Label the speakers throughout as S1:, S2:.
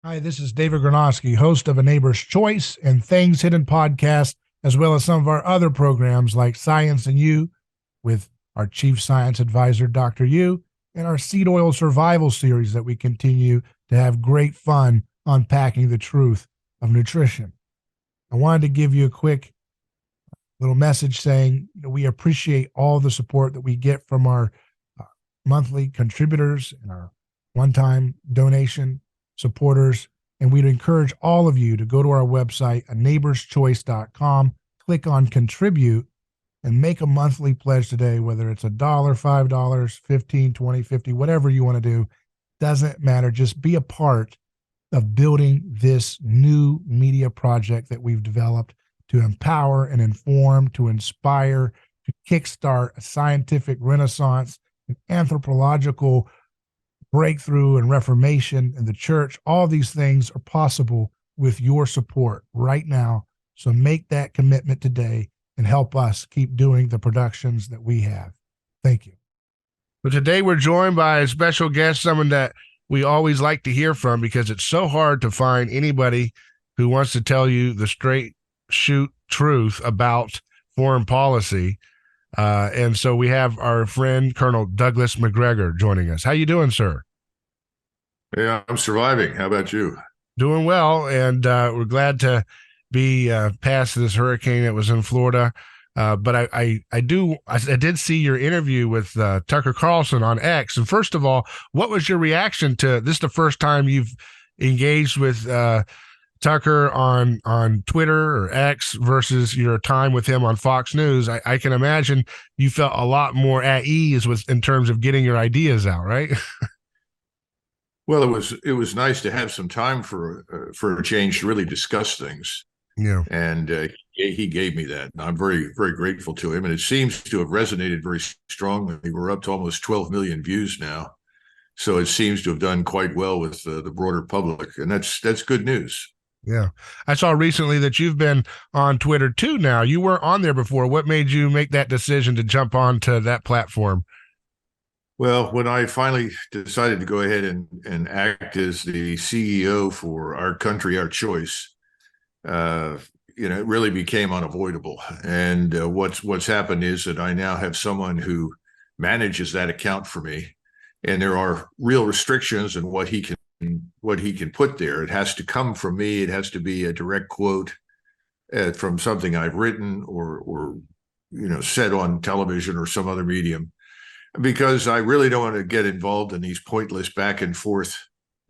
S1: Hi, this is David Gornoski, host of A Neighbor's Choice and Things Hidden podcast, as well as some of our other programs like Science and You with our chief science advisor, Dr. Yu, and our seed oil survival series that we continue to have great fun unpacking the truth of nutrition. I wanted to give you a quick little message saying we appreciate all the support that we get from our monthly contributors and our one-time donation supporters, and we'd encourage all of you to go to our website, aneighborschoice.com, click on contribute, and make a monthly pledge today, whether it's $1, $5, 15, 20, 50, whatever you want to do. Doesn't matter. Just be a part of building this new media project that we've developed to empower and inform, to inspire, to kickstart a scientific renaissance, an anthropological breakthrough and reformation in the church. All these things are possible with your support right now. So make that commitment today and help us keep doing the productions that we have. Thank you. But today we're joined by a special guest, someone that we always like to hear from because it's so hard to find anybody who wants to tell you the straight shoot truth about foreign policy. And so we have our friend, Colonel Douglas Macgregor, joining us. How you doing, sir?
S2: Yeah, I'm surviving. How about you?
S1: Doing well, and we're glad to be past this hurricane that was in Florida. But I did see your interview with Tucker Carlson on X. And first of all, what was your reaction to this? The first time you've engaged with Tucker on Twitter or X versus your time with him on Fox News. I can imagine you felt a lot more at ease in terms of getting your ideas out, right?
S2: Well, it was nice to have some time for a change to really discuss things.
S1: Yeah.
S2: And he gave me that. And I'm very, very grateful to him. And it seems to have resonated very strongly. We're up to almost 12 million views now. So it seems to have done quite well with the broader public. And that's good news.
S1: Yeah. I saw recently that you've been on Twitter too now. You weren't on there before. What made you make that decision to jump onto that platform?
S2: Well, when I finally decided to go ahead and act as the CEO for Our Country, Our Choice, it really became unavoidable. And what's happened is that I now have someone who manages that account for me, and there are real restrictions on what he can put there. It has to come from me. It has to be a direct quote from something I've written or said on television or some other medium, because I really don't want to get involved in these pointless back and forth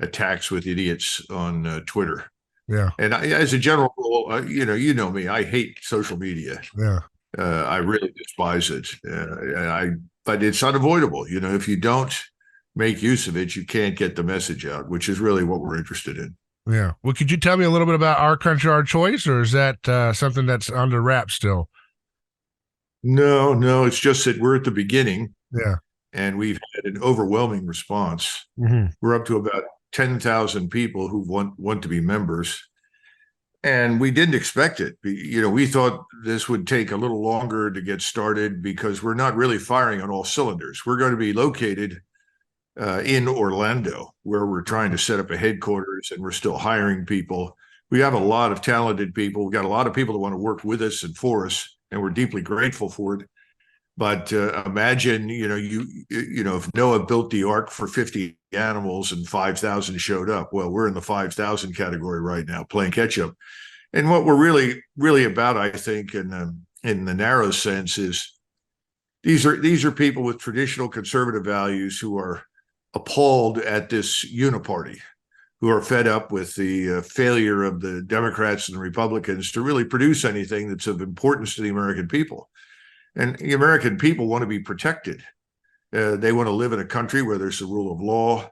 S2: attacks with idiots on Twitter.
S1: Yeah.
S2: And as a general rule, you know me, I hate social media.
S1: Yeah.
S2: I really despise it. But it's unavoidable. If you don't make use of it, you can't get the message out, which is really what we're interested in.
S1: Yeah. Well, could you tell me a little bit about Our Country, Our Choice, or is that something that's under wraps still?
S2: No, it's just that we're at the beginning.
S1: Yeah.
S2: And we've had an overwhelming response.
S1: Mm-hmm.
S2: We're up to about 10,000 people who want to be members. And we didn't expect it. We thought this would take a little longer to get started because we're not really firing on all cylinders. We're going to be located in Orlando, where we're trying to set up a headquarters, and we're still hiring people. We have a lot of talented people. We've got a lot of people that want to work with us and for us, and we're deeply grateful for it. But imagine, if Noah built the ark for 50 animals and 5,000 showed up. Well, we're in the 5,000 category right now, playing catch up. And what we're really, really about, I think, in the narrow sense, is these are people with traditional conservative values who are appalled at this uniparty, who are fed up with the failure of the Democrats and the Republicans to really produce anything that's of importance to the American people. And the American people want to be protected. They want to live in a country where there's the rule of law.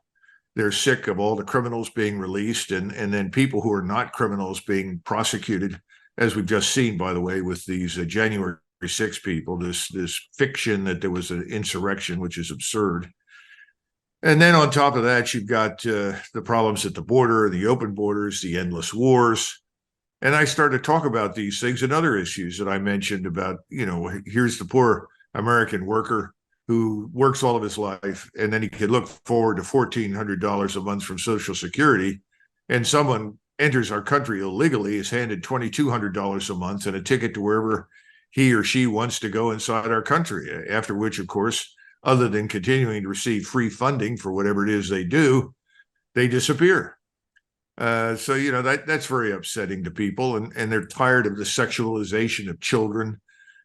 S2: They're sick of all the criminals being released and then people who are not criminals being prosecuted, as we've just seen, by the way, with these January 6 people, this fiction that there was an insurrection, which is absurd. And then on top of that, you've got the problems at the border, the open borders, the endless wars. And I started to talk about these things and other issues that I mentioned about, here's the poor American worker who works all of his life, and then he could look forward to $1,400 a month from Social Security, and someone enters our country illegally, is handed $2,200 a month and a ticket to wherever he or she wants to go inside our country, after which, of course, other than continuing to receive free funding for whatever it is they do, they disappear. So, that's very upsetting to people, and they're tired of the sexualization of children.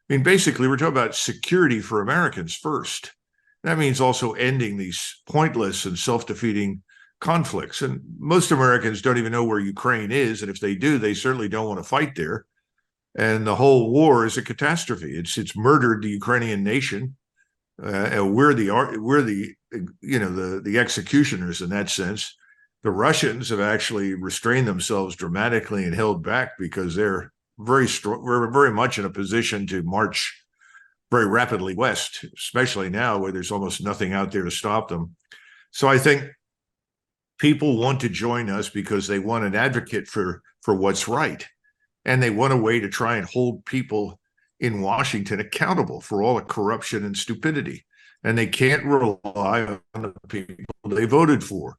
S2: I mean, basically, we're talking about security for Americans first. That means also ending these pointless and self-defeating conflicts. And most Americans don't even know where Ukraine is. And if they do, they certainly don't want to fight there. And the whole war is a catastrophe. It's murdered the Ukrainian nation. And we're the executioners in that sense. The Russians have actually restrained themselves dramatically and held back because they're very strong. We're very much in a position to march very rapidly west, especially now where there's almost nothing out there to stop them. So I think people want to join us because they want an advocate for what's right. And they want a way to try and hold people in Washington accountable for all the corruption and stupidity. And they can't rely on the people they voted for.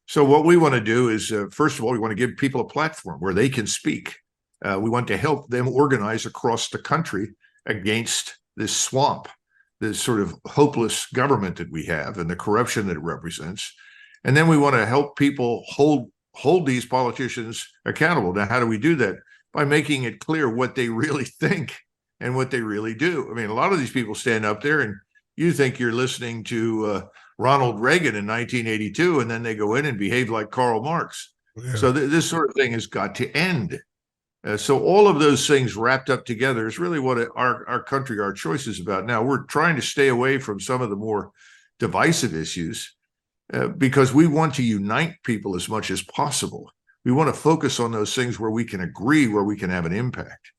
S2: So what we want to do is, first of all, we want to give people a platform where they can speak. We want to help them organize across the country against this swamp, this sort of hopeless government that we have and the corruption that it represents. And then we want to help people hold these politicians accountable. Now, how do we do that? By making it clear what they really think and what they really do. I mean, a lot of these people stand up there and you think you're listening to Ronald Reagan in 1982, and then they go in and behave like Karl Marx. Yeah. So this sort of thing has got to end. So all of those things wrapped up together is really what our country, our choice is about. Now, we're trying to stay away from some of the more divisive issues because we want to unite people as much as possible. We want to focus on those things where we can agree, where we can have an impact.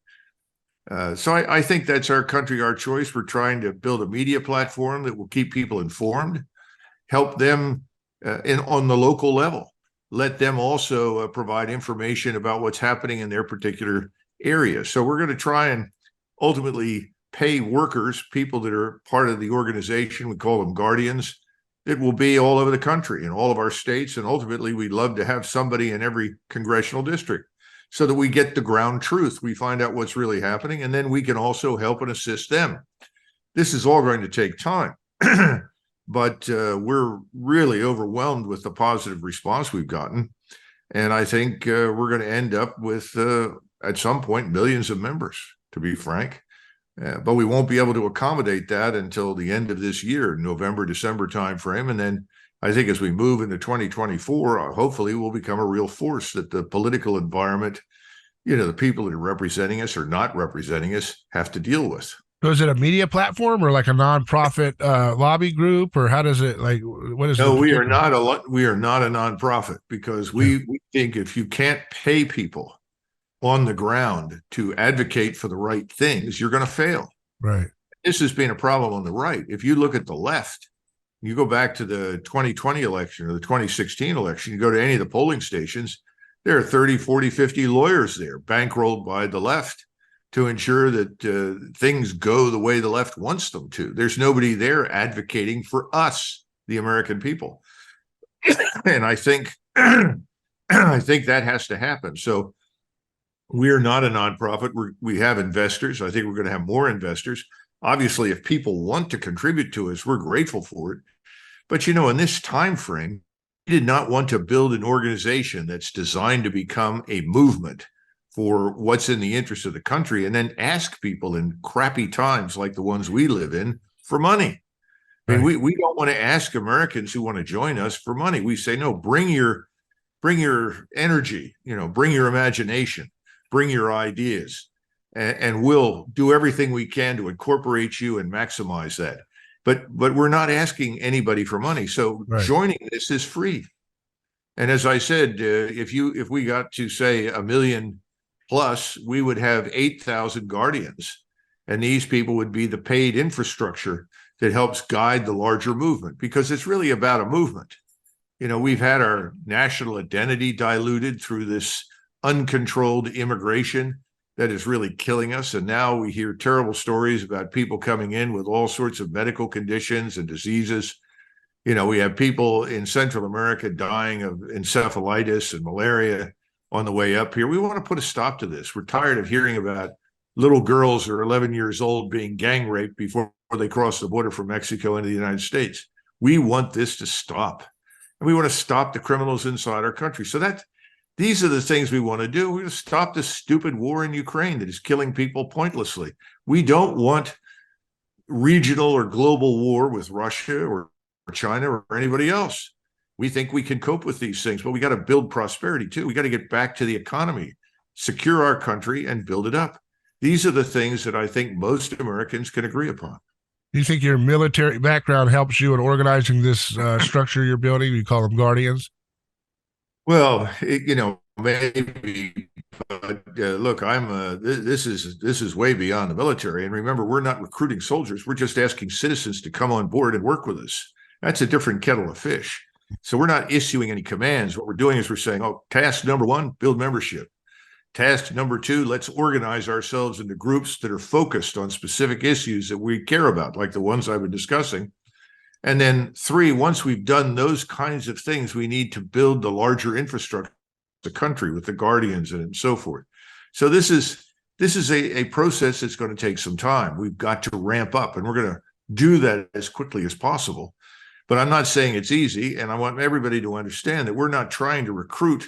S2: So I think that's our country, our choice. We're trying to build a media platform that will keep people informed, help them on the local level. Let them also provide information about what's happening in their particular area. So we're going to try and ultimately pay workers, people that are part of the organization, we call them guardians, that will be all over the country in all of our states. And ultimately, we'd love to have somebody in every congressional district so that we get the ground truth. We find out what's really happening, and then we can also help and assist them. This is all going to take time. But we're really overwhelmed with the positive response we've gotten. And I think we're going to end up with, at some point, millions of members, to be frank. But we won't be able to accommodate that until the end of this year, November, December timeframe. And then I think as we move into 2024, hopefully we'll become a real force that the political environment, the people that are representing us or not representing us have to deal with.
S1: So is it a media platform or like a nonprofit lobby group, or how does it what is it?
S2: No, we are not a nonprofit because we think if you can't pay people on the ground to advocate for the right things, you're going to fail.
S1: Right.
S2: This has been a problem on the right. If you look at the left, you go back to the 2020 election or the 2016 election, you go to any of the polling stations, there are 30, 40, 50 lawyers there bankrolled by the left to ensure that things go the way the left wants them to. There's nobody there advocating for us, the American people. And I think that has to happen. So we're not a nonprofit. We have investors. I think we're going to have more investors. Obviously, if people want to contribute to us, we're grateful for it. But, in this time frame, we did not want to build an organization that's designed to become a movement for what's in the interest of the country, and then ask people in crappy times like the ones we live in for money. I mean, we don't want to ask Americans who want to join us for money. We say, no, bring your energy, bring your imagination, bring your ideas, and we'll do everything we can to incorporate you and maximize that. But we're not asking anybody for money. So joining this is free. And as I said, if we got to say 1 million plus, we would have 8,000 guardians, and these people would be the paid infrastructure that helps guide the larger movement, because it's really about a movement. We've had our national identity diluted through this uncontrolled immigration that is really killing us. And now we hear terrible stories about people coming in with all sorts of medical conditions and diseases. We have people in Central America dying of encephalitis and malaria on the way up here. We want to put a stop to this. We're tired of hearing about little girls who are 11 years old being gang raped before they cross the border from Mexico into the United States. We want this to stop. And we want to stop the criminals inside our country. So these are the things we want to do. We're going to stop this stupid war in Ukraine that is killing people pointlessly. We don't want regional or global war with Russia or China or anybody else. We think we can cope with these things, but we got to build prosperity too. We got to get back to the economy, secure our country, and build it up. These are the things that I think most Americans can agree upon.
S1: Do you think your military background helps you in organizing this structure you're building? You call them guardians?
S2: Well, maybe, but look, this is way beyond the military. And remember, we're not recruiting soldiers. We're just asking citizens to come on board and work with us. That's a different kettle of fish. So we're not issuing any commands. What we're doing is we're saying, task number 1, build membership. Task number 2, let's organize ourselves into groups that are focused on specific issues that we care about, like the ones I've been discussing. And then 3, once we've done those kinds of things, we need to build the larger infrastructure of the country with the guardians and so forth. So this is a process that's going to take some time. We've got to ramp up, and we're going to do that as quickly as possible. But I'm not saying it's easy, and I want everybody to understand that we're not trying to recruit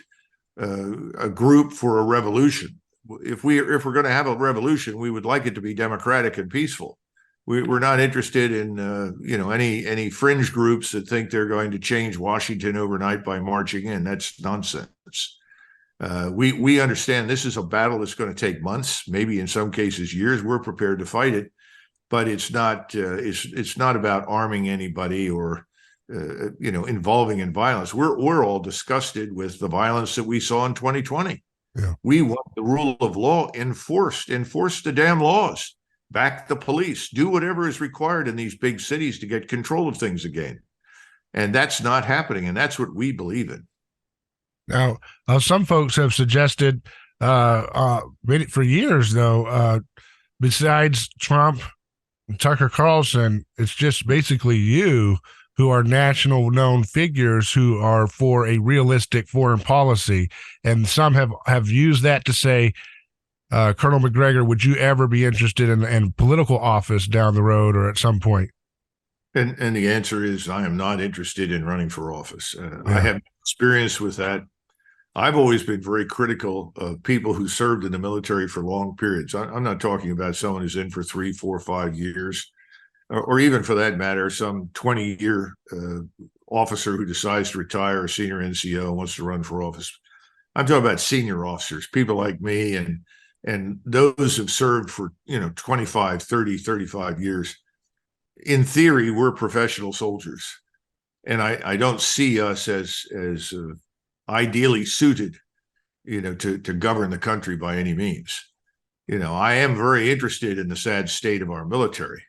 S2: a group for a revolution. If we're going to have a revolution, we would like it to be democratic and peaceful. We're not interested in any fringe groups that think they're going to change Washington overnight by marching in. That's nonsense. We understand this is a battle that's going to take months, maybe in some cases years. We're prepared to fight it, but it's not about arming anybody or involving in violence. We're all disgusted with the violence that we saw in 2020.
S1: Yeah.
S2: We want the rule of law enforced. Enforce the damn laws. Back the police. Do whatever is required in these big cities to get control of things again. And that's not happening. And that's what we believe in.
S1: Now, some folks have suggested for years, though, besides Trump and Tucker Carlson, it's just basically you who are national known figures who are for a realistic foreign policy. And some have used that to say, Colonel Macgregor, would you ever be interested in political office down the road or at some point?
S2: And the answer is I am not interested in running for office.
S1: Yeah.
S2: I have experience with that. I've always been very critical of people who served in the military for long periods. I'm not talking about someone who's in for 3, 4, 5 years, or even for that matter, some 20-year officer who decides to retire, a senior NCO, and wants to run for office. I'm talking about senior officers, people like me and those who've served for 25, 30, 35 years. In theory, we're professional soldiers, and I don't see us as ideally suited to govern the country by any means. I am very interested in the sad state of our military,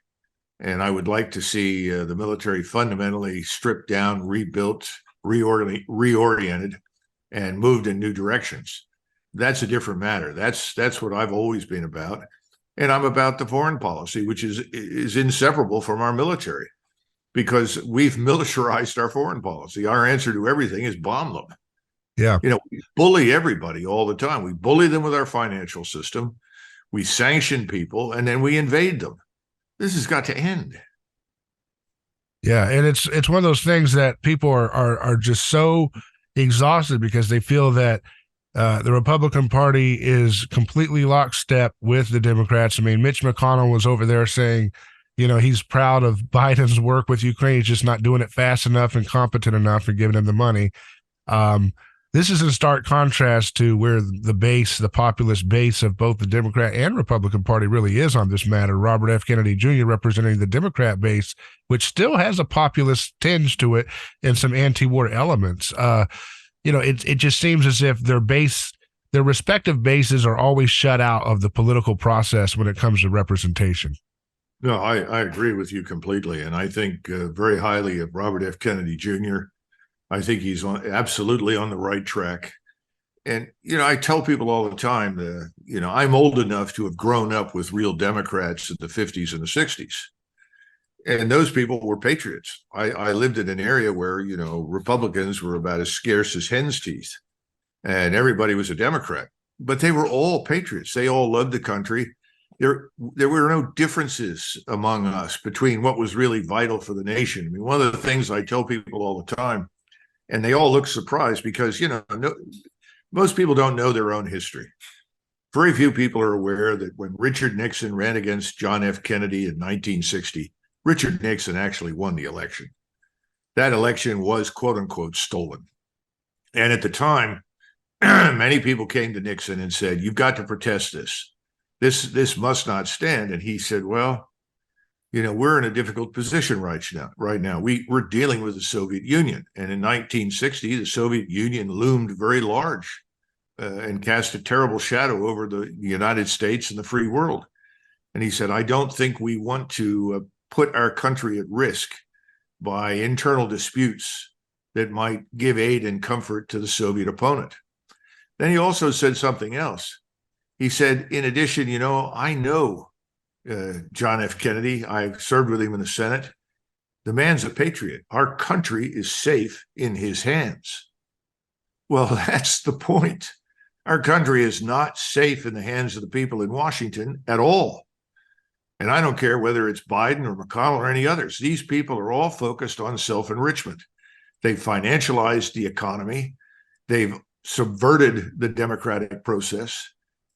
S2: and I would like to see the military fundamentally stripped down, rebuilt, reoriented, and moved in new directions. That's a different matter. That's what I've always been about. And I'm about the foreign policy, which is inseparable from our military, because we've militarized our foreign policy. Our answer to everything is bomb them.
S1: Yeah.
S2: We bully everybody all the time. We bully them with our financial system. We sanction people, and then we invade them. This has got to end.
S1: Yeah, and it's one of those things that people are just so exhausted because they feel that the Republican Party is completely lockstep with the Democrats. I mean, Mitch McConnell was over there saying, he's proud of Biden's work with Ukraine. He's just not doing it fast enough and competent enough and giving him the money. This is in stark contrast to where the populist base of both the Democrat and Republican Party really is on this matter. Robert F. Kennedy Jr. representing the Democrat base, which still has a populist tinge to it and some anti-war elements. It just seems as if their respective bases are always shut out of the political process when it comes to representation.
S2: No, I agree with you completely. And I think very highly of Robert F. Kennedy Jr. I think he's absolutely on the right track. And, I tell people all the time that, I'm old enough to have grown up with real Democrats in the 50s and the 60s. And those people were patriots. I lived in an area where, Republicans were about as scarce as hen's teeth, and everybody was a Democrat, but they were all patriots. They all loved the country. There were no differences among us between what was really vital for the nation. I mean, one of the things I tell people all the time, and they all look surprised because, most people don't know their own history. Very few people are aware that when Richard Nixon ran against John F. Kennedy in 1960, Richard Nixon actually won the election. That election was, quote unquote, stolen. And at the time, many people came to Nixon and said, "You've got to protest this. This must not stand." And he said, "Well, we're in a difficult position right now. We're dealing with the Soviet Union. And in 1960, the Soviet Union loomed very large and cast a terrible shadow over the United States and the free world." And he said, "I don't think we want to put our country at risk by internal disputes that might give aid and comfort to the Soviet opponent." Then he also said something else. He said, in addition, I know John F. Kennedy. I served with him in the Senate. The man's a patriot. Our country is safe in his hands. Well, that's the point. Our country is not safe in the hands of the people in Washington at all. And I don't care whether it's Biden or McConnell or any others. These people are all focused on self-enrichment. They've financialized the economy. They've subverted the democratic process.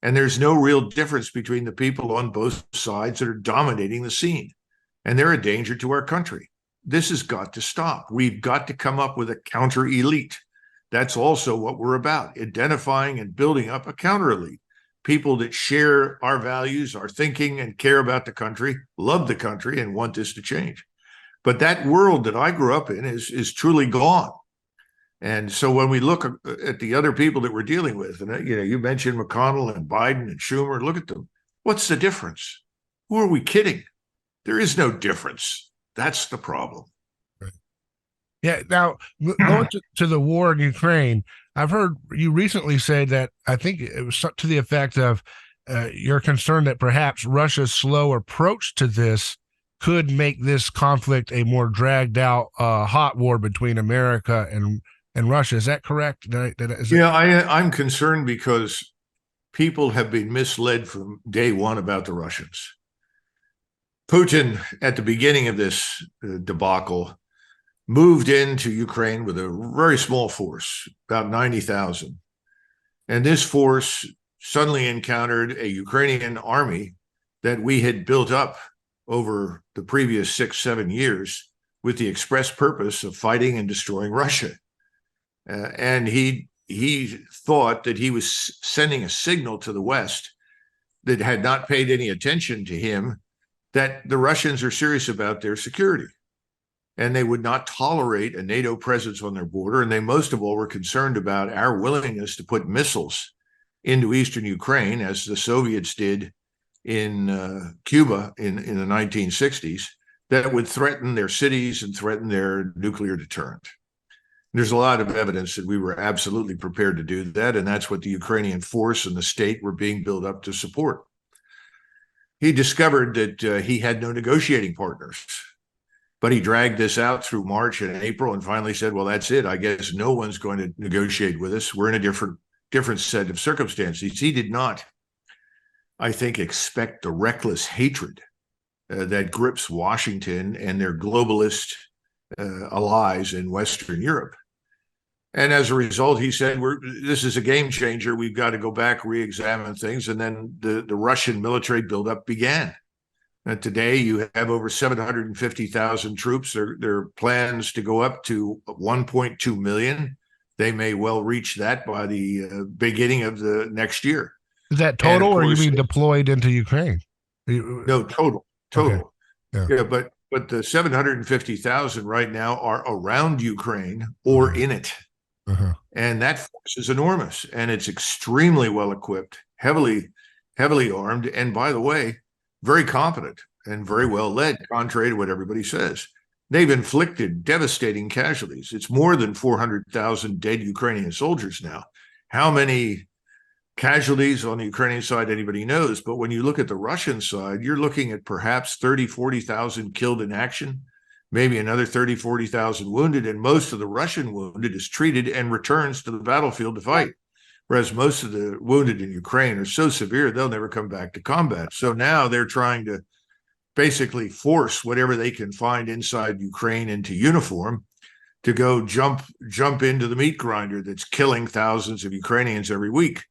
S2: And there's no real difference between the people on both sides that are dominating the scene. And they're a danger to our country. This has got to stop. We've got to come up with a counter elite. That's also what we're about, identifying and building up a counter elite. People that share our values, our thinking, and care about the country, love the country, and want this to change. But that world that I grew up in is truly gone. And so when we look at the other people that we're dealing with, and you mentioned McConnell and Biden and Schumer, look at them. What's the difference? Who are we kidding? There is no difference. That's the problem.
S1: Yeah. Now, going to the war in Ukraine, I've heard you recently say that I think it was to the effect of you're concerned that perhaps Russia's slow approach to this could make this conflict a more dragged out hot war between America and Russia. Is that correct?
S2: I'm concerned because people have been misled from day one about the Russians. Putin, at the beginning of this debacle, moved into Ukraine with a very small force, about 90,000. And this force suddenly encountered a Ukrainian army that we had built up over the previous 6-7 years with the express purpose of fighting and destroying Russia. And he thought that he was sending a signal to the West that had not paid any attention to him, that the Russians are serious about their security. And they would not tolerate a NATO presence on their border. And they most of all were concerned about our willingness to put missiles into eastern Ukraine, as the Soviets did in Cuba in the 1960s, that would threaten their cities and threaten their nuclear deterrent. There's a lot of evidence that we were absolutely prepared to do that, and that's what the Ukrainian force and the state were being built up to support. He discovered that he had no negotiating partners, but he dragged this out through March and April and finally said, well, that's it. I guess no one's going to negotiate with us. We're in a different set of circumstances. He did not, I think, expect the reckless hatred that grips Washington and their globalist allies in Western Europe. And as a result, he said, this is a game changer. We've got to go back, re-examine things. And then the Russian military buildup began. And today you have over 750,000 troops. There are plans to go up to 1.2 million. They may well reach that by the beginning of the next year.
S1: Is that total, or you mean deployed into Ukraine?
S2: No, total.
S1: Okay.
S2: Yeah, but the 750,000 right now are around Ukraine or in it.
S1: Uh-huh.
S2: And that force is enormous, and it's extremely well equipped, heavily armed, and by the way, very competent and very well led, contrary to what everybody says. They've inflicted devastating casualties. It's more than 400,000 dead Ukrainian soldiers now. How many casualties on the Ukrainian side, anybody knows. But when you look at the Russian side, you're looking at perhaps 30, 40,000 killed in action, maybe another 30, 40,000 wounded. And most of the Russian wounded is treated and returns to the battlefield to fight. Whereas most of the wounded in Ukraine are so severe, they'll never come back to combat. So now they're trying to basically force whatever they can find inside Ukraine into uniform to go jump into the meat grinder that's killing thousands of Ukrainians every week.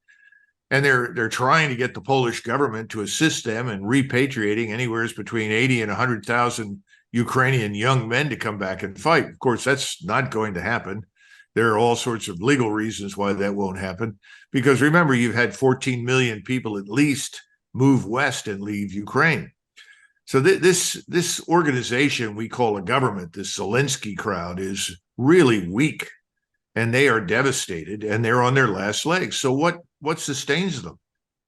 S2: And they're trying to get the Polish government to assist them in repatriating anywhere between 80 and 100,000 Ukrainian young men to come back and fight. Of course, that's not going to happen. There are all sorts of legal reasons why that won't happen. Because remember, you've had 14 million people at least move west and leave Ukraine. So this organization we call a government, this Zelensky crowd, is really weak, and they are devastated, and they're on their last legs. So what sustains them?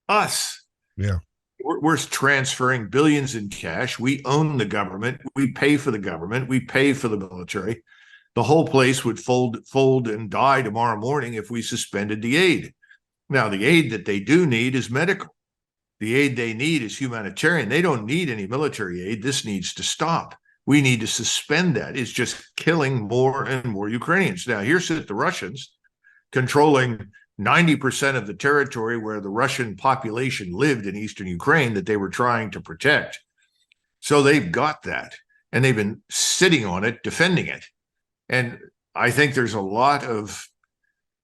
S2: Us.
S1: Yeah.
S2: We're transferring billions in cash. We own the government. We pay for the government. We pay for the military. The whole place would fold and die tomorrow morning if we suspended the aid. Now, the aid that they do need is medical. The aid they need is humanitarian. They don't need any military aid. This needs to stop. We need to suspend that. It's just killing more and more Ukrainians. Now, here sit the Russians controlling 90% of the territory where the Russian population lived in eastern Ukraine that they were trying to protect. So they've got that, and they've been sitting on it, defending it. And I think there's a lot of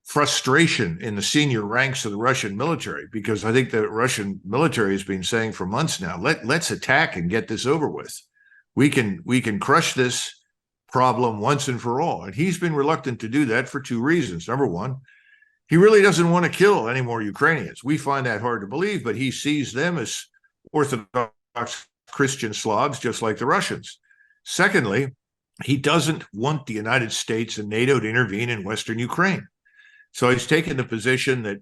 S2: frustration in the senior ranks of the Russian military, because I think the Russian military has been saying for months now, let's attack and get this over with. We can crush this problem once and for all. And he's been reluctant to do that for two reasons. Number one, he really doesn't want to kill any more Ukrainians. We find that hard to believe, but he sees them as Orthodox Christian Slavs, just like the Russians. Secondly, he doesn't want the United States and NATO to intervene in Western Ukraine. So he's taken the position that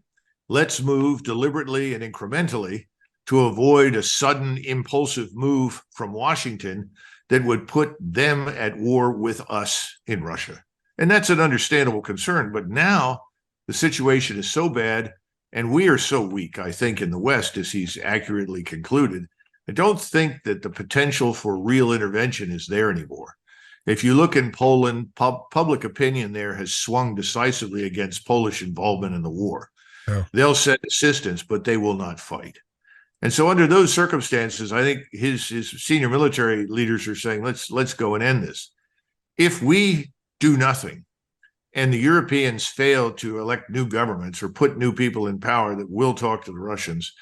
S2: let's move deliberately and incrementally to avoid a sudden impulsive move from Washington that would put them at war with us in Russia. And that's an understandable concern. But now the situation is so bad, and we are so weak, I think, in the West, as he's accurately concluded. I don't think that the potential for real intervention is there anymore. If you look in Poland, public opinion there has swung decisively against Polish involvement in the war.
S1: Yeah.
S2: They'll send assistance, but they will not fight. And so under those circumstances, I think his senior military leaders are saying, let's go and end this. If we do nothing and the Europeans fail to elect new governments or put new people in power that will talk to the Russians,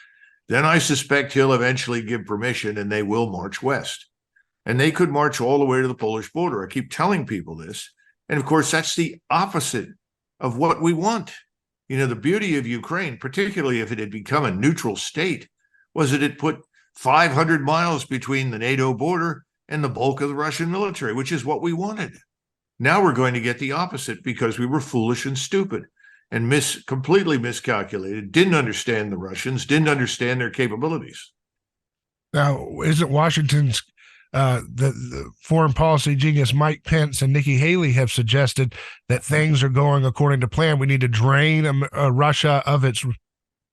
S2: then I suspect he'll eventually give permission and they will march west. And they could march all the way to the Polish border. I keep telling people this. And of course, that's the opposite of what we want. You know, the beauty of Ukraine, particularly if it had become a neutral state, was that it put 500 miles between the NATO border and the bulk of the Russian military, which is what we wanted. Now we're going to get the opposite because we were foolish and stupid and completely miscalculated, didn't understand the Russians, didn't understand their capabilities.
S1: Now, isn't Washington's the foreign policy genius Mike Pence and Nikki Haley have suggested that things are going according to plan? We need to drain Russia of its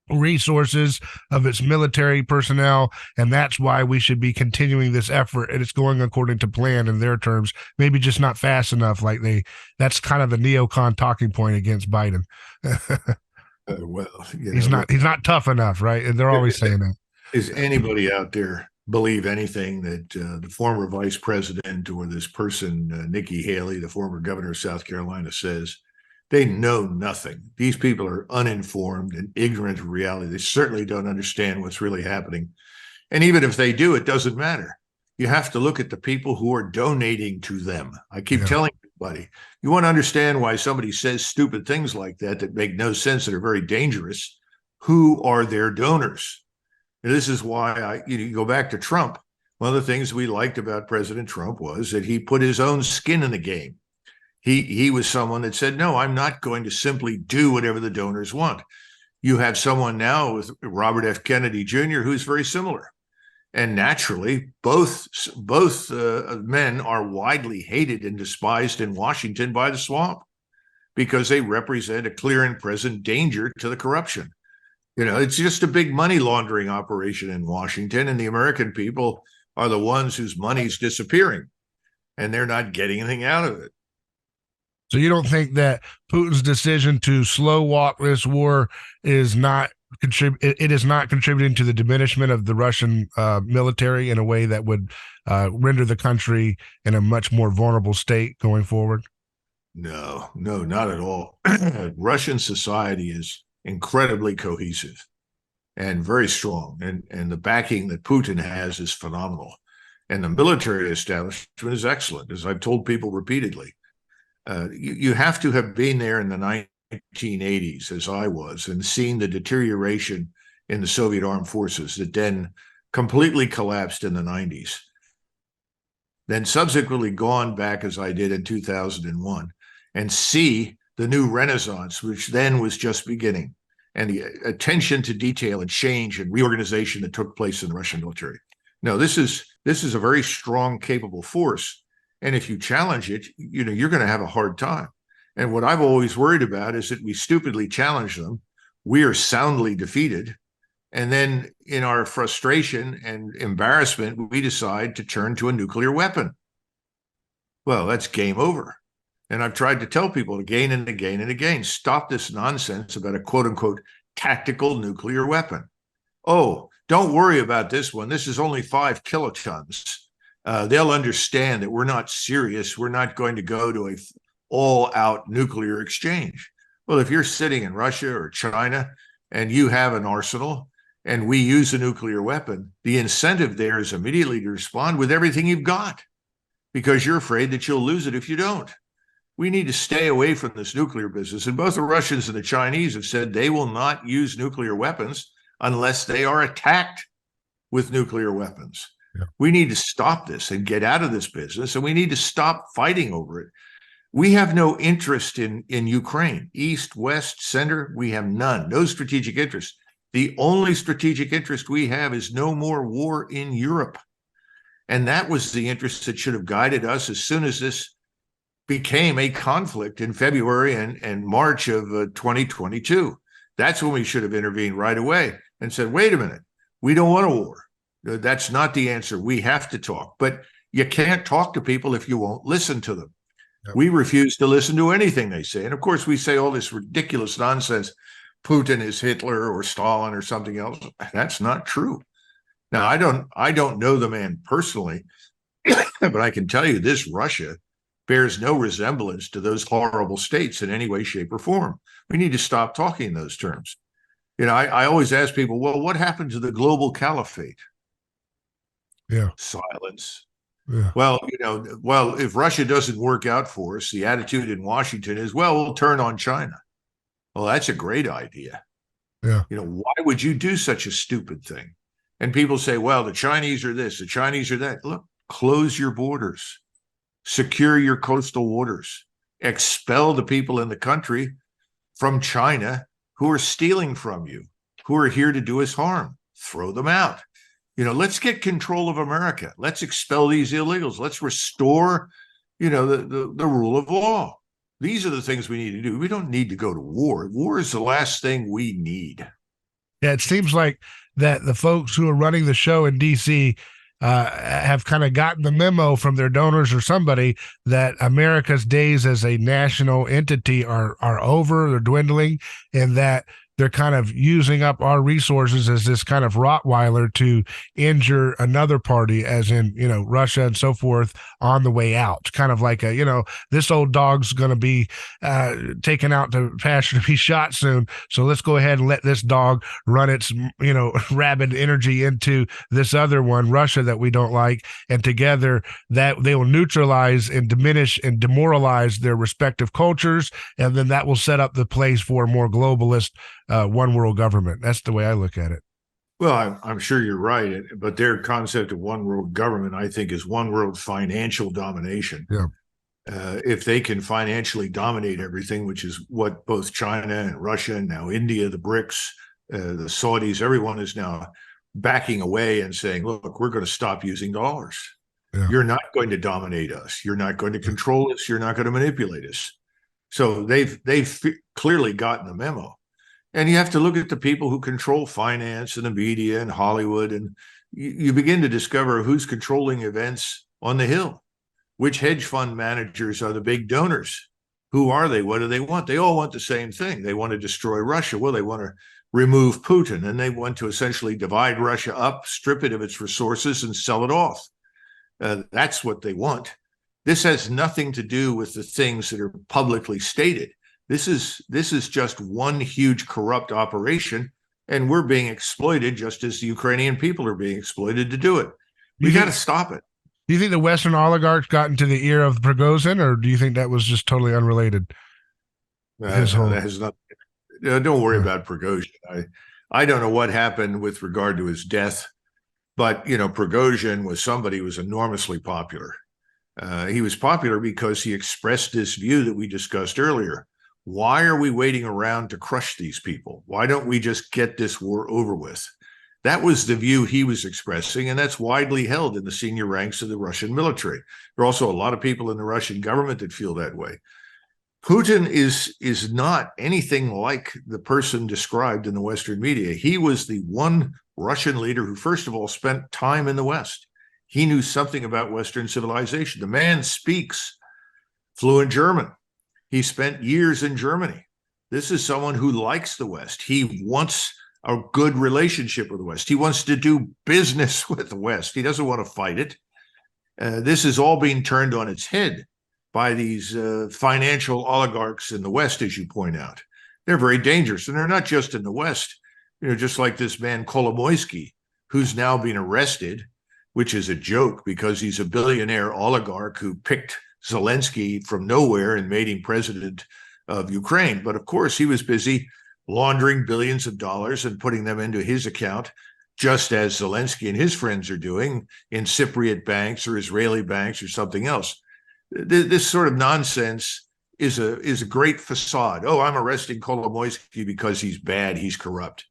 S1: resources, of its military personnel, and that's why we should be continuing this effort, and it's going according to plan in their terms, maybe just not fast enough. That's kind of the neocon talking point against Biden.
S2: Well,
S1: he's not tough enough, right? And they're always saying that.
S2: Is anybody out there believe anything that the former vice president or this person, Nikki Haley, the former governor of South Carolina, says? They know nothing. These people are uninformed and ignorant of reality. They certainly don't understand what's really happening. And even if they do, it doesn't matter. You have to look at the people who are donating to them. I keep telling everybody, you want to understand why somebody says stupid things like that make no sense, that are very dangerous. Who are their donors? And this is why you go back to Trump. One of the things we liked about President Trump was that he put his own skin in the game. He was someone that said, no, I'm not going to simply do whatever the donors want. You have someone now with Robert F. Kennedy Jr. who's very similar. And naturally, both men are widely hated and despised in Washington by the swamp because they represent a clear and present danger to the corruption. It's just a big money laundering operation in Washington, and the American people are the ones whose money's disappearing, and they're not getting anything out of it.
S1: So you don't think that Putin's decision to slow walk this war is not it is not contributing to the diminishment of the Russian military in a way that would render the country in a much more vulnerable state going forward?
S2: No, not at all. Russian society is incredibly cohesive and very strong, and the backing that Putin has is phenomenal. And the military establishment is excellent, as I've told people repeatedly. You have to have been there in the 1980s, as I was, and seen the deterioration in the Soviet armed forces that then completely collapsed in the 90s. Then subsequently gone back, as I did in 2001, and see the new renaissance, which then was just beginning, and the attention to detail and change and reorganization that took place in the Russian military. No, this is a very strong, capable force. And if you challenge it, you're going to have a hard time. And what I've always worried about is that we stupidly challenge them. We are soundly defeated. And then in our frustration and embarrassment, we decide to turn to a nuclear weapon. Well, that's game over. And I've tried to tell people again and again and again, stop this nonsense about a quote unquote tactical nuclear weapon. Oh, don't worry about this one. This is only 5 kilotons. They'll understand that we're not serious. We're not going to go to a all-out nuclear exchange. Well, if you're sitting in Russia or China and you have an arsenal and we use a nuclear weapon, the incentive there is immediately to respond with everything you've got because you're afraid that you'll lose it if you don't. We need to stay away from this nuclear business. And both the Russians and the Chinese have said they will not use nuclear weapons unless they are attacked with nuclear weapons. Yeah. We need to stop this and get out of this business, and we need to stop fighting over it. We have no interest in Ukraine, east, west, center. We have none, no strategic interest. The only strategic interest we have is no more war in Europe. And that was the interest that should have guided us as soon as this became a conflict in February and March of 2022. That's when we should have intervened right away and said, wait a minute, we don't want a war. That's not the answer. We have to talk. But you can't talk to people if you won't listen to them. Yep. We refuse to listen to anything they say. And of course, we say all this ridiculous nonsense. Putin is Hitler or Stalin or something else. That's not true. Now, I don't know the man personally, but I can tell you this Russia bears no resemblance to those horrible states in any way, shape, or form. We need to stop talking in those terms. I always ask people, well, what happened to the global caliphate?
S1: Yeah.
S2: Silence.
S1: Yeah.
S2: Well, if Russia doesn't work out for us, the attitude in Washington is, well, we'll turn on China. Well, that's a great idea.
S1: Yeah.
S2: Why would you do such a stupid thing? And people say, well, the Chinese are this, the Chinese are that. Look, close your borders, secure your coastal waters, expel the people in the country from China who are stealing from you, who are here to do us harm. Throw them out. Let's get control of America. Let's expel these illegals. Let's restore, the rule of law. These are the things we need to do. We don't need to go to war. War is the last thing we need.
S1: Yeah, it seems like that the folks who are running the show in D.C. Have kind of gotten the memo from their donors or somebody that America's days as a national entity are over, they're dwindling, and that they're kind of using up our resources as this kind of Rottweiler to injure another party, as in, Russia and so forth, on the way out. Kind of like this old dog's going to be taken out to pasture to be shot soon. So let's go ahead and let this dog run its, rabid energy into this other one, Russia, that we don't like. And together that they will neutralize and diminish and demoralize their respective cultures. And then that will set up the place for a more globalist one world government. That's the way I look at it.
S2: Well, I'm sure you're right, but their concept of one world government, I think, is one world financial domination.
S1: Yeah.
S2: If they can financially dominate everything, which is what both China and Russia and now India, the BRICS, the Saudis, everyone is now backing away and saying, look, we're going to stop using dollars. Yeah. You're not going to dominate us. You're not going to control us. You're not going to manipulate us. So they've clearly gotten the memo. And you have to look at the people who control finance and the media and Hollywood, and you begin to discover who's controlling events on the Hill. Which hedge fund managers are the big donors? Who are they? What do they want? They all want the same thing. They want to destroy Russia. Well, they want to remove Putin, and they want to essentially divide Russia up, strip it of its resources, and sell it off. That's what they want. This has nothing to do with the things that are publicly stated. This is just one huge corrupt operation, and we're being exploited just as the Ukrainian people are being exploited to do it. We got to stop it.
S1: Do you think the Western oligarchs got into the ear of Prigozhin, or do you think that was just totally unrelated?
S2: That has not. Don't worry about Prigozhin. I don't know what happened with regard to his death, but Prigozhin was somebody who was enormously popular. He was popular because he expressed this view that we discussed earlier. Why are we waiting around to crush these people? Why don't we just get this war over with? That was the view he was expressing, and that's widely held in the senior ranks of the Russian military. There are also a lot of people in the Russian government that feel that way. Putin is not anything like the person described in the Western media. He was the one Russian leader who, first of all, spent time in the West. He knew something about Western civilization. The man speaks fluent German. He spent years in Germany. This is someone who likes the West. He wants a good relationship with the West. He wants to do business with the West. He doesn't want to fight it. This is all being turned on its head by these financial oligarchs in the West, as you point out. They're very dangerous, and they're not just in the West. Just like this man Kolomoisky, who's now been arrested, which is a joke because he's a billionaire oligarch who picked Zelensky from nowhere and made him president of Ukraine. But of course, he was busy laundering billions of dollars and putting them into his account, just as Zelensky and his friends are doing in Cypriot banks or Israeli banks or something else. This sort of nonsense is a great facade. Oh, I'm arresting Kolomoisky because he's bad, he's corrupt.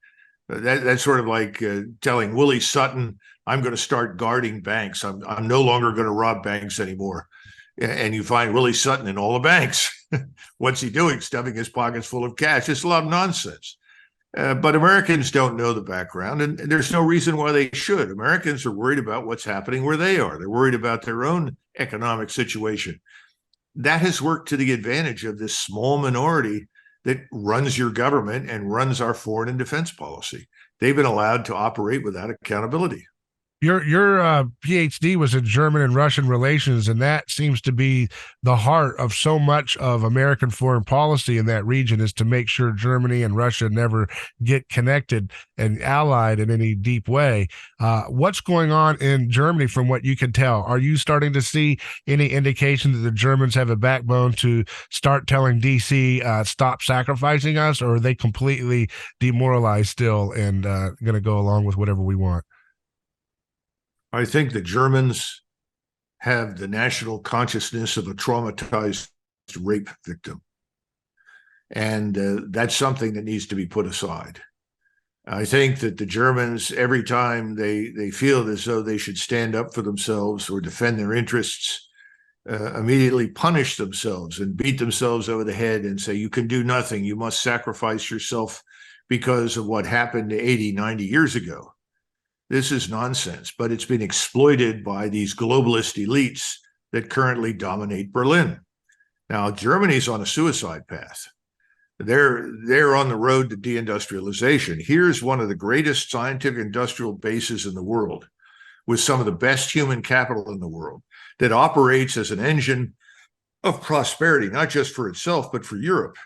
S2: That's sort of like telling Willie Sutton, I'm going to start guarding banks. I'm no longer going to rob banks anymore. And you find Willie Sutton in all the banks. What's he doing? Stuffing his pockets full of cash. It's a lot of nonsense. But Americans don't know the background, and there's no reason why they should. Americans are worried about what's happening where they are. They're worried about their own economic situation. That has worked to the advantage of this small minority that runs your government and runs our foreign and defense policy. They've been allowed to operate without accountability.
S1: Your PhD was in German and Russian relations, and that seems to be the heart of so much of American foreign policy in that region, is to make sure Germany and Russia never get connected and allied in any deep way. What's going on in Germany from what you can tell? Are you starting to see any indication that the Germans have a backbone to start telling DC, stop sacrificing us, or are they completely demoralized still and going to go along with whatever we want?
S2: I think the Germans have the national consciousness of a traumatized rape victim. And that's something that needs to be put aside. I think that the Germans, every time they feel as though they should stand up for themselves or defend their interests, immediately punish themselves and beat themselves over the head and say, you can do nothing. You must sacrifice yourself because of what happened 80, 90 years ago. This is nonsense, but it's been exploited by these globalist elites that currently dominate Berlin. Now, Germany's on a suicide path. They're on the road to deindustrialization. Here's one of the greatest scientific industrial bases in the world, with some of the best human capital in the world, that operates as an engine of prosperity, not just for itself, but for Europe.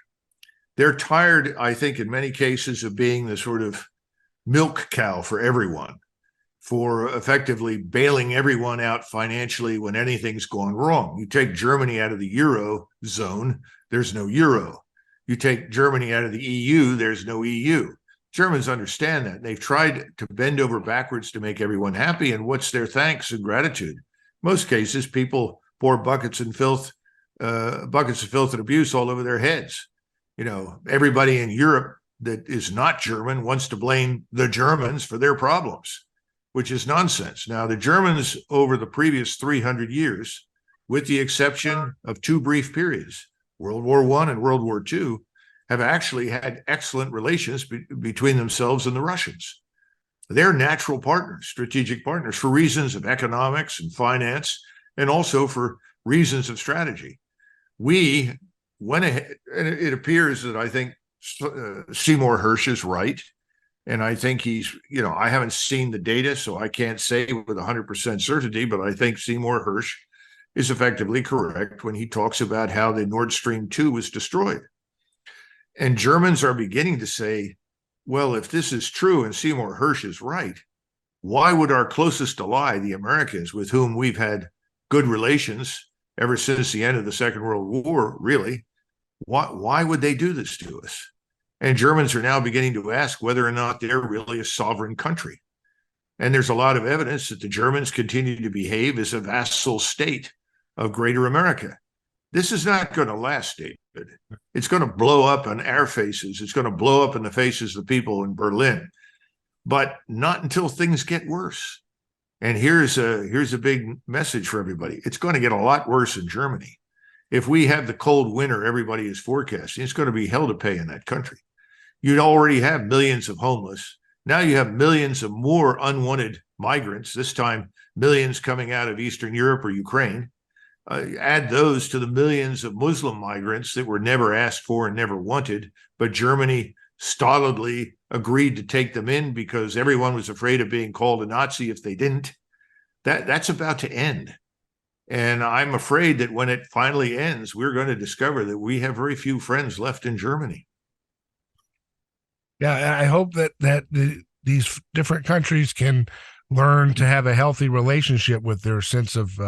S2: They're tired, I think, in many cases, of being the sort of milk cow for everyone, for effectively bailing everyone out financially when anything's gone wrong. You take Germany out of the Euro zone, there's no Euro. You take Germany out of the EU, there's no EU. Germans understand that. They've tried to bend over backwards to make everyone happy, and what's their thanks and gratitude? Most cases, people pour buckets of filth and abuse all over their heads. Everybody in Europe that is not German wants to blame the Germans for their problems, which is nonsense. Now, the Germans over the previous 300 years, with the exception of two brief periods, World War I and World War II, have actually had excellent relations between themselves and the Russians. They're natural partners, strategic partners, for reasons of economics and finance, and also for reasons of strategy. We went ahead, and it appears that I think Seymour Hersh is right. And I think he's, I haven't seen the data, so I can't say with 100% certainty, but I think Seymour Hersh is effectively correct when he talks about how the Nord Stream 2 was destroyed. And Germans are beginning to say, well, if this is true and Seymour Hersh is right, why would our closest ally, the Americans, with whom we've had good relations ever since the end of the Second World War, really, why would they do this to us? And Germans are now beginning to ask whether or not they're really a sovereign country. And there's a lot of evidence that the Germans continue to behave as a vassal state of Greater America. This is not going to last, David. It's going to blow up on our faces. It's going to blow up in the faces of the people in Berlin, but not until things get worse. And here's a big message for everybody. It's going to get a lot worse in Germany. If we have the cold winter everybody is forecasting, it's going to be hell to pay in that country. You'd already have millions of homeless. Now you have millions of more unwanted migrants, this time millions coming out of Eastern Europe or Ukraine. Add those to the millions of Muslim migrants that were never asked for and never wanted, but Germany stolidly agreed to take them in because everyone was afraid of being called a Nazi if they didn't. That's about to end. And I'm afraid that when it finally ends, we're going to discover that we have very few friends left in Germany.
S1: Yeah, I hope that these different countries can learn to have a healthy relationship with their sense of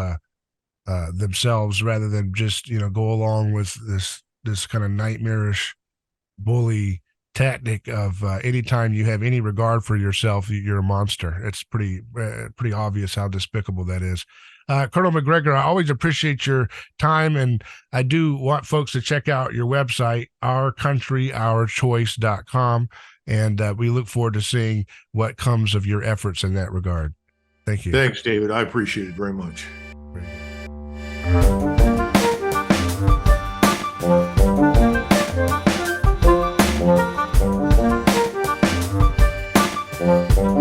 S1: themselves, rather than just go along with this kind of nightmarish bully tactic of anytime you have any regard for yourself, you're a monster. It's pretty obvious how despicable that is. Colonel Macgregor, I always appreciate your time, and I do want folks to check out your website, ourcountryourchoice.com, and we look forward to seeing what comes of your efforts in that regard. Thank you.
S2: Thanks, David. I appreciate it very much.
S1: Very good.